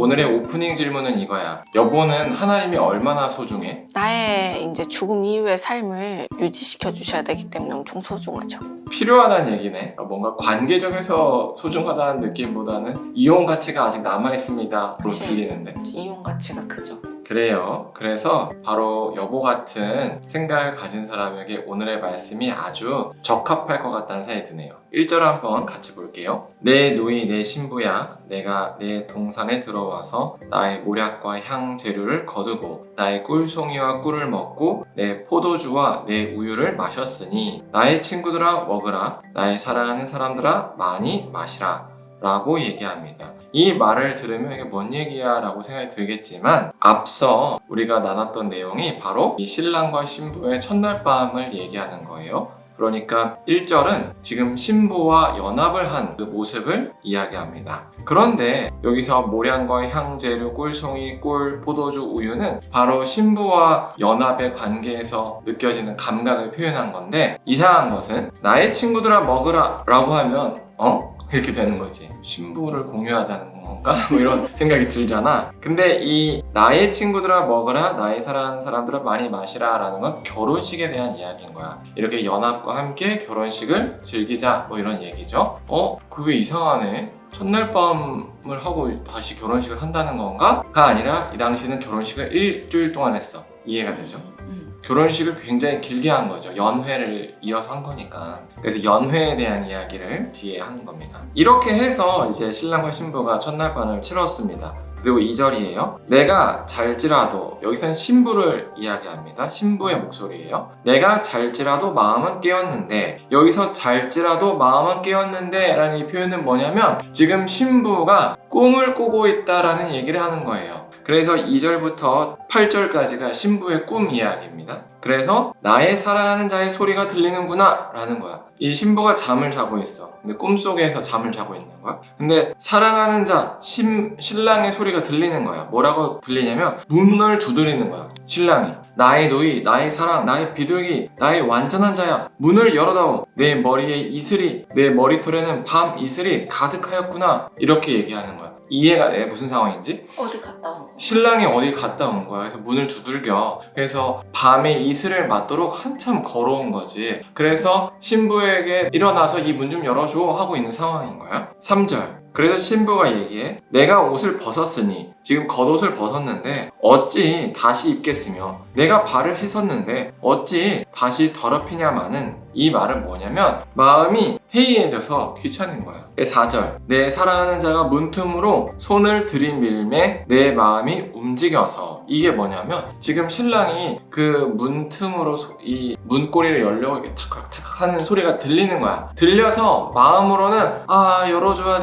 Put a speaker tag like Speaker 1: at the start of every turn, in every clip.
Speaker 1: 오늘의 오프닝 질문은 이거야. 여보는 하나님이 얼마나 소중해?
Speaker 2: 나의 이제 죽음 이후의 삶을 유지시켜 주셔야 되기 때문에 엄청 소중하죠.
Speaker 1: 필요하다는 얘기네. 뭔가 관계적에서 소중하다는 느낌보다는 이용 가치가 아직 남아있습니다로
Speaker 2: 그치.
Speaker 1: 들리는데.
Speaker 2: 이용 가치가 크죠.
Speaker 1: 그래요. 그래서 바로 여보 같은 생각을 가진 사람에게 오늘의 말씀이 아주 적합할 것 같다는 생각이 드네요. 1절 한번 같이 볼게요. 내 누이 내 신부야, 내가 내 동산에 들어와서 나의 모략과 향 재료를 거두고 나의 꿀송이와 꿀을 먹고 내 포도주와 내 우유를 마셨으니 나의 친구들아 먹으라, 나의 사랑하는 사람들아 많이 마시라 라고 얘기합니다. 이 말을 들으면 이게 뭔 얘기야 라고 생각이 들겠지만 앞서 우리가 나눴던 내용이 바로 이 신랑과 신부의 첫날 밤을 얘기하는 거예요. 그러니까 1절은 지금 신부와 연합을 한 그 모습을 이야기합니다. 그런데 여기서 모량과 향재료, 꿀송이, 꿀, 포도주, 우유는 바로 신부와 연합의 관계에서 느껴지는 감각을 표현한 건데 이상한 것은 나의 친구들아 먹으라 라고 하면 이렇게 되는 거지. 신부를 공유하자는 건가? 뭐 이런 생각이 들잖아. 근데 이 나의 친구들아 먹으라, 나의 사랑하는 사람들아 많이 마시라 라는 건 결혼식에 대한 이야기인 거야. 이렇게 연합과 함께 결혼식을 즐기자 뭐 이런 얘기죠. 그게 이상하네. 첫날 밤을 하고 다시 결혼식을 한다는 건가? 가 아니라 이 당시는 결혼식을 일주일 동안 했어. 이해가 되죠? 결혼식을 굉장히 길게 한 거죠. 연회를 이어서 한 거니까. 그래서 연회에 대한 이야기를 뒤에 한 겁니다. 이렇게 해서 이제 신랑과 신부가 첫날 밤을 치렀습니다. 그리고 2절이에요. 내가 잘지라도, 여기서는 신부를 이야기합니다. 신부의 목소리예요. 내가 잘지라도 마음은 깨었는데, 여기서 잘지라도 마음은 깨었는데 라는 이 표현은 뭐냐면 지금 신부가 꿈을 꾸고 있다라는 얘기를 하는 거예요. 그래서 2절부터 8절까지가 신부의 꿈 이야기입니다. 그래서 나의 사랑하는 자의 소리가 들리는구나 라는 거야. 이 신부가 잠을 자고 있어. 근데 꿈속에서 잠을 자고 있는 거야. 근데 사랑하는 자, 신랑의 소리가 들리는 거야. 뭐라고 들리냐면 문을 두드리는 거야. 신랑이. 나의 누이, 나의 사랑, 나의 비둘기, 나의 완전한 자야. 문을 열어다오. 내 머리에 이슬이, 내 머리털에는 밤 이슬이 가득하였구나. 이렇게 얘기하는 거야. 이해가 돼? 무슨 상황인지?
Speaker 2: 어디 갔다 온 거?
Speaker 1: 신랑이 어디 갔다 온 거야. 그래서 문을 두들겨. 그래서 밤에 이슬을 맞도록 한참 걸어온 거지. 그래서 신부에게 일어나서 이 문 좀 열어줘 하고 있는 상황인 거야. 3절. 그래서 신부가 얘기해. 내가 옷을 벗었으니, 지금 겉옷을 벗었는데 어찌 다시 입겠으며 내가 발을 씻었는데 어찌 다시 더럽히냐마는, 이 말은 뭐냐면 마음이 해이해져서 귀찮은 거야. 4절. 내 사랑하는 자가 문틈으로 손을 들이밀매 내 마음이 움직여서, 이게 뭐냐면 지금 신랑이 그 문틈으로 이 문고리를 열려고 이렇게 탁탁탁 하는 소리가 들리는 거야. 들려서 마음으로는 열어줘야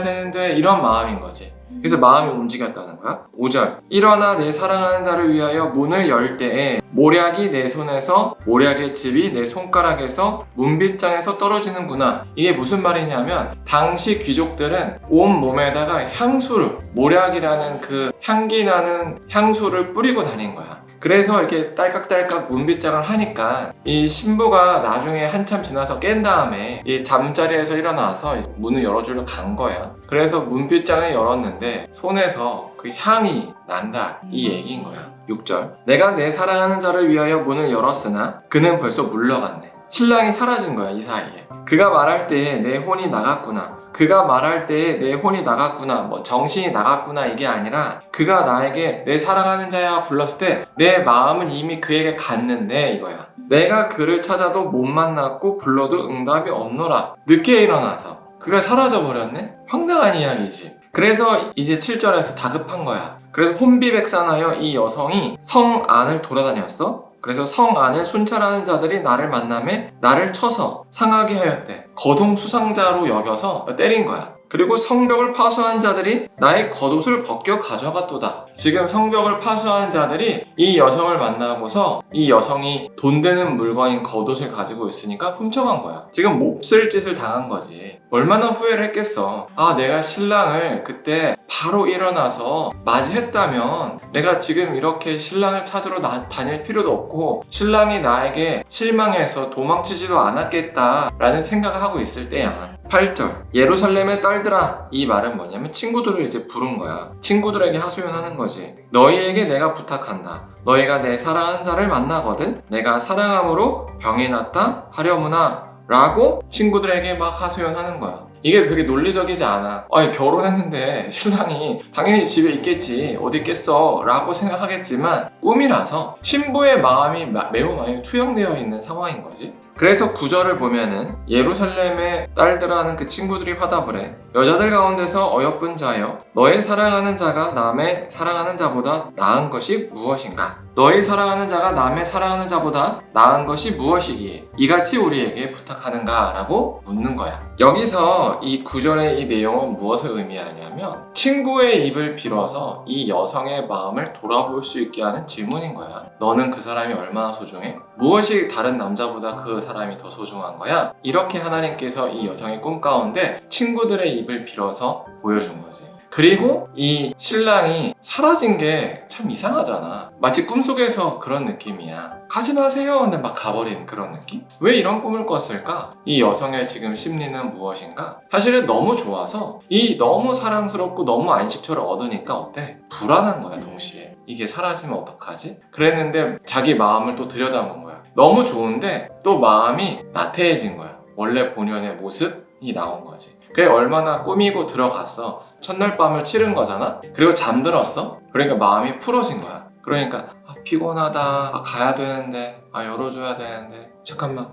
Speaker 1: 되는데 이런 마음인 거지. 그래서 마음이 움직였다는 거야. 5절. 일어나 내 사랑하는 자를 위하여 문을 열 때에 모략이 내 손에서, 모략의 즙이 내 손가락에서 문빗장에서 떨어지는구나. 이게 무슨 말이냐면 당시 귀족들은 온 몸에다가 향수를, 모략이라는 그 향기 나는 향수를 뿌리고 다닌 거야. 그래서 이렇게 딸깍딸깍 문빗장을 하니까 이 신부가 나중에 한참 지나서 깬 다음에 이 잠자리에서 일어나서 문을 열어주러 간 거야. 그래서 문빗장을 열었는데 손에서 그 향이 난다, 이 얘기인 거야. 6절. 내가 내 사랑하는 자를 위하여 문을 열었으나 그는 벌써 물러갔네. 신랑이 사라진 거야, 이 사이에. 그가 말할 때에 내 혼이 나갔구나. 그가 말할 때에 내 혼이 나갔구나, 뭐 정신이 나갔구나, 이게 아니라 그가 나에게 내 사랑하는 자야 불렀을 때 내 마음은 이미 그에게 갔는데 이거야. 내가 그를 찾아도 못 만났고 불러도 응답이 없노라. 늦게 일어나서 그가 사라져 버렸네? 황당한 이야기지. 그래서 이제 7절에서 다급한 거야. 그래서 혼비백산하여 이 여성이 성 안을 돌아다녔어. 그래서 성 안을 순찰하는 자들이 나를 만나매 나를 쳐서 상하게 하였대. 거동수상자로 여겨서 때린 거야. 그리고 성벽을 파수한 자들이 나의 겉옷을 벗겨 가져갔도다. 지금 성벽을 파수하는 자들이 이 여성을 만나고서 이 여성이 돈 되는 물건인 겉옷을 가지고 있으니까 훔쳐간 거야. 지금 몹쓸 짓을 당한 거지. 얼마나 후회를 했겠어. 내가 신랑을 그때 바로 일어나서 맞이했다면 내가 지금 이렇게 신랑을 찾으러 다닐 필요도 없고 신랑이 나에게 실망해서 도망치지도 않았겠다라는 생각을 하고 있을 때야. 8절 예루살렘의 딸들아, 이 말은 뭐냐면 친구들을 이제 부른 거야. 친구들에게 하소연하는 거지. 너희에게 내가 부탁한다. 너희가 내 사랑하는 자를 만나거든 내가 사랑함으로 병이 낫다 하려무나 라고 친구들에게 막 하소연하는 거야. 이게 되게 논리적이지 않아. 아니, 결혼했는데 신랑이 당연히 집에 있겠지, 어디 있겠어 라고 생각하겠지만 꿈이라서 신부의 마음이 매우 많이 투영되어 있는 상황인 거지. 그래서 구절을 보면은 예루살렘의 딸들하는 그 친구들이 화답을 해. 여자들 가운데서 어여쁜 자여, 너의 사랑하는 자가 남의 사랑하는 자보다 나은 것이 무엇인가? 너희 사랑하는 자가 남의 사랑하는 자보다 나은 것이 무엇이기에 이같이 우리에게 부탁하는가? 라고 묻는 거야. 여기서 이 구절의 이 내용은 무엇을 의미하냐면 친구의 입을 빌어서 이 여성의 마음을 돌아볼 수 있게 하는 질문인 거야. 너는 그 사람이 얼마나 소중해? 무엇이 다른 남자보다 그 사람이 더 소중한 거야? 이렇게 하나님께서 이 여성의 꿈 가운데 친구들의 입을 빌어서 보여준 거지. 그리고 이 신랑이 사라진 게 참 이상하잖아. 마치 꿈속에서 그런 느낌이야. 가지 마세요 근데 막 가버린 그런 느낌? 왜 이런 꿈을 꿨을까? 이 여성의 지금 심리는 무엇인가? 사실은 너무 좋아서 이 너무 사랑스럽고 너무 안식처를 얻으니까 어때? 불안한 거야 동시에. 이게 사라지면 어떡하지? 그랬는데 자기 마음을 또 들여다본 거야. 너무 좋은데 또 마음이 나태해진 거야. 원래 본연의 모습이 나온 거지. 그게 얼마나 꾸미고 들어갔어. 첫날 밤을 치른 거잖아. 그리고 잠들었어. 그러니까 마음이 풀어진 거야. 그러니까 피곤하다, 가야 되는데, 열어줘야 되는데, 잠깐만,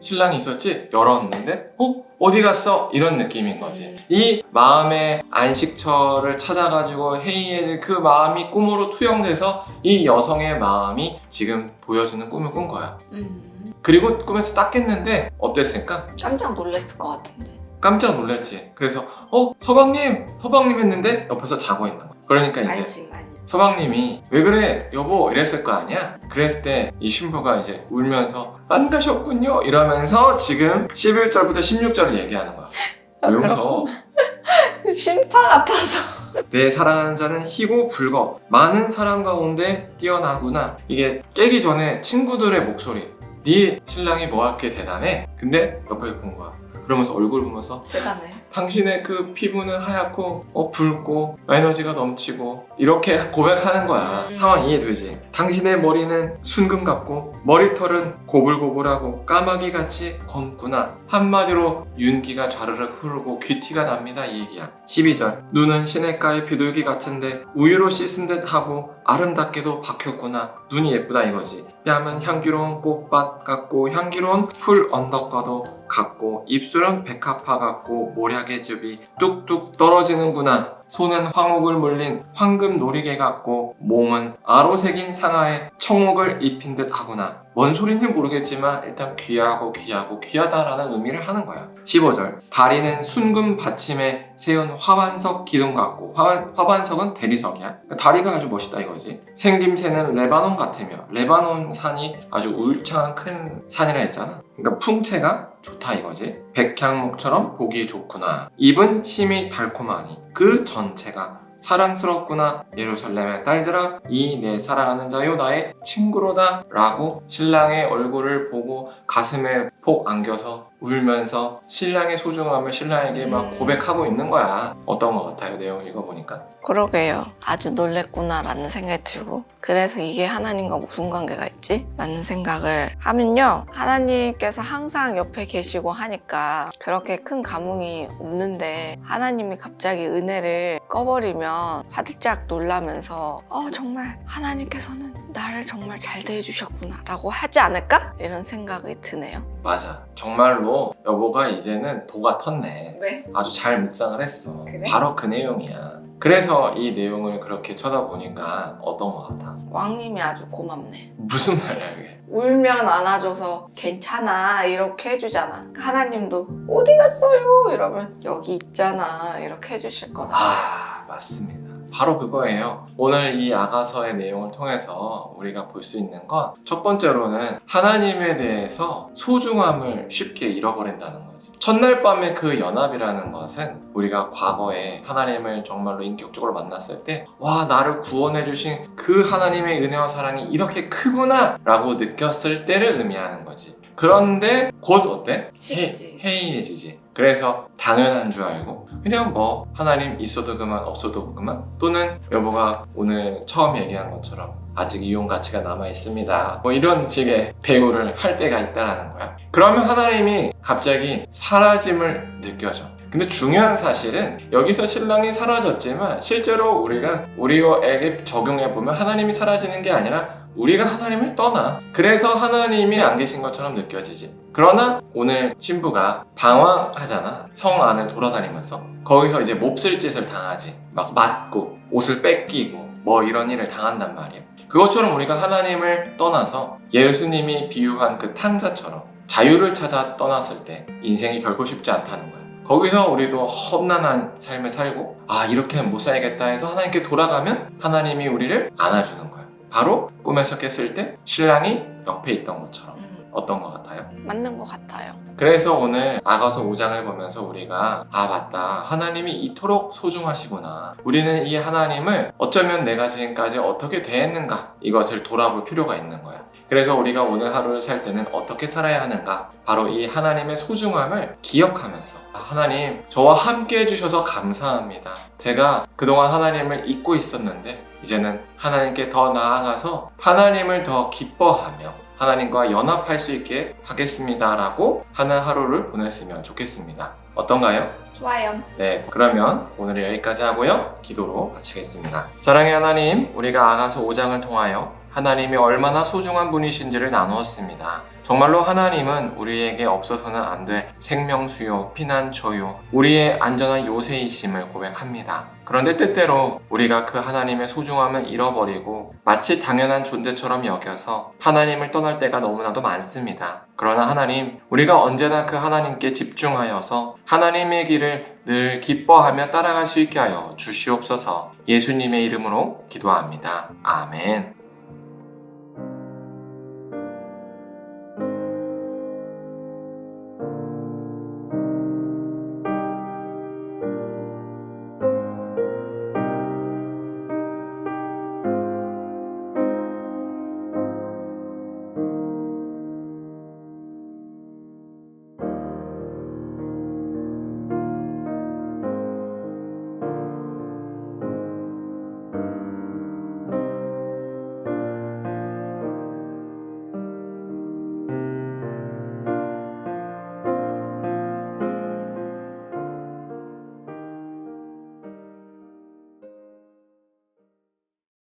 Speaker 1: 신랑이 있었지? 열었는데, 어디 갔어? 이런 느낌인 거지. 이 마음의 안식처를 찾아가지고 해이해질 그 마음이 꿈으로 투영돼서 이 여성의 마음이 지금 보여지는 꿈을 꾼 거야. 그리고 꿈에서 딱 깼는데 어땠을까?
Speaker 2: 깜짝 놀랐을 것 같은데.
Speaker 1: 깜짝 놀랐지. 그래서 서방님 했는데 옆에서 자고 있는 거야. 그러니까 이제
Speaker 2: 알지.
Speaker 1: 서방님이 왜 그래 여보 이랬을 거 아니야? 그랬을 때 이 신부가 이제 울면서 안 가셨군요 이러면서 지금 11절부터 16절을 얘기하는 거야. 왜 웃어?
Speaker 2: 신파 같아서.
Speaker 1: 내 사랑하는 자는 희고 붉어 많은 사람 가운데 뛰어나구나. 이게 깨기 전에 친구들의 목소리. 네 신랑이 뭐하게 대단해? 근데 옆에서 본 거야. 그러면서 얼굴 보면서
Speaker 2: 대단해.
Speaker 1: 당신의 그 피부는 하얗고 붉고 에너지가 넘치고 이렇게 고백하는 거야. 상황 이해되지? 당신의 머리는 순금 같고 머리털은 고불고불하고 까마귀같이 검구나. 한마디로 윤기가 좌르륵 흐르고 귀티가 납니다 이 얘기야. 12절 눈은 시냇가의 비둘기 같은데 우유로 씻은 듯 하고 아름답게도 박혔구나. 눈이 예쁘다 이거지. 뺨은 향기로운 꽃밭 같고 향기로운 풀 언덕과도 같고 입술은 백합화 같고 모략의 즙이 뚝뚝 떨어지는구나. 손은 황옥을 물린 황금 놀이개 같고 몸은 아로 새긴 상아에 청옥을 입힌 듯 하구나. 뭔 소린지 모르겠지만 일단 귀하다라는 의미를 하는 거야. 15절 다리는 순금 받침에 세운 화반석 기둥 같고 화반석은 대리석이야. 다리가 아주 멋있다 이거지. 생김새는 레바논 같으며 레바논 산이 아주 울창한 큰 산이라 했잖아. 그러니까 풍채가 좋다 이거지. 백향목처럼 보기 좋구나. 입은 심이 달콤하니 그 전체가 사랑스럽구나. 예루살렘의 딸들아 이 내 사랑하는 자요 나의 친구로다 라고 신랑의 얼굴을 보고 가슴에 폭 안겨서 울면서 신랑의 소중함을 신랑에게 막 고백하고 있는 거야. 어떤 것 같아요? 내용 읽어보니까.
Speaker 2: 그러게요. 아주 놀랬구나라는 생각이 들고 그래서 이게 하나님과 무슨 관계가 있지? 라는 생각을 하면요. 하나님께서 항상 옆에 계시고 하니까 그렇게 큰 감흥이 없는데 하나님이 갑자기 은혜를 꺼버리면 화들짝 놀라면서 정말 하나님께서는 나를 정말 잘 대해주셨구나 라고 하지 않을까? 이런 생각이 드네요.
Speaker 1: 맞아. 정말로 여보가 이제는 도가 텄네.
Speaker 2: 왜?
Speaker 1: 아주 잘 묵상을 했어.
Speaker 2: 그래?
Speaker 1: 바로 그 내용이야. 그래서 이 내용을 그렇게 쳐다보니까 어떤 것 같아?
Speaker 2: 왕님이 아주 고맙네.
Speaker 1: 무슨 말이야 이게?
Speaker 2: 울면 안아줘서 괜찮아 이렇게 해주잖아. 하나님도 어디 갔어요? 이러면 여기 있잖아 이렇게 해주실 거잖아.
Speaker 1: 맞습니다. 바로 그거예요. 오늘 이 아가서의 내용을 통해서 우리가 볼 수 있는 건 첫 번째로는 하나님에 대해서 소중함을 쉽게 잃어버린다는 거지. 첫날 밤의 그 연합이라는 것은 우리가 과거에 하나님을 정말로 인격적으로 만났을 때 와 나를 구원해 주신 그 하나님의 은혜와 사랑이 이렇게 크구나 라고 느꼈을 때를 의미하는 거지. 그런데 곧 어때?
Speaker 2: 식지.
Speaker 1: 해이해지지. 그래서 당연한 줄 알고 그냥 뭐 하나님 있어도 그만 없어도 그만, 또는 여보가 오늘 처음 얘기한 것처럼 아직 이용 가치가 남아 있습니다, 뭐 이런 식의 대우를 할 때가 있다라는 거야. 그러면 하나님이 갑자기 사라짐을 느껴져. 근데 중요한 사실은 여기서 신랑이 사라졌지만 실제로 우리가 우리에게 적용해보면 하나님이 사라지는 게 아니라 우리가 하나님을 떠나. 그래서 하나님이 안 계신 것처럼 느껴지지. 그러나 오늘 신부가 방황하잖아. 성 안을 돌아다니면서 거기서 이제 몹쓸 짓을 당하지. 막 맞고 옷을 뺏기고 뭐 이런 일을 당한단 말이야. 그것처럼 우리가 하나님을 떠나서 예수님이 비유한 그 탕자처럼 자유를 찾아 떠났을 때 인생이 결코 쉽지 않다는 거야. 거기서 우리도 험난한 삶을 살고 이렇게는 못 살겠다 해서 하나님께 돌아가면 하나님이 우리를 안아주는 거야. 바로 꿈에서 깼을 때 신랑이 옆에 있던 것처럼. 어떤 것 같아요?
Speaker 2: 맞는 것 같아요.
Speaker 1: 그래서 오늘 아가서 5장을 보면서 우리가 맞다, 하나님이 이토록 소중하시구나, 우리는 이 하나님을 어쩌면 내가 지금까지 어떻게 대했는가, 이것을 돌아볼 필요가 있는 거야. 그래서 우리가 오늘 하루를 살 때는 어떻게 살아야 하는가, 바로 이 하나님의 소중함을 기억하면서 하나님 저와 함께 해주셔서 감사합니다. 제가 그동안 하나님을 잊고 있었는데 이제는 하나님께 더 나아가서 하나님을 더 기뻐하며 하나님과 연합할 수 있게 하겠습니다라고 하는 하루를 보냈으면 좋겠습니다. 어떤가요?
Speaker 2: 좋아요.
Speaker 1: 네, 그러면 오늘은 여기까지 하고요. 기도로 마치겠습니다. 사랑의 하나님, 우리가 아가서 5장을 통하여 하나님이 얼마나 소중한 분이신지를 나누었습니다. 정말로 하나님은 우리에게 없어서는 안 될 생명수요, 피난처요, 우리의 안전한 요새이심을 고백합니다. 그런데 때때로 우리가 그 하나님의 소중함을 잃어버리고 마치 당연한 존재처럼 여겨서 하나님을 떠날 때가 너무나도 많습니다. 그러나 하나님, 우리가 언제나 그 하나님께 집중하여서 하나님의 길을 늘 기뻐하며 따라갈 수 있게 하여 주시옵소서. 예수님의 이름으로 기도합니다. 아멘.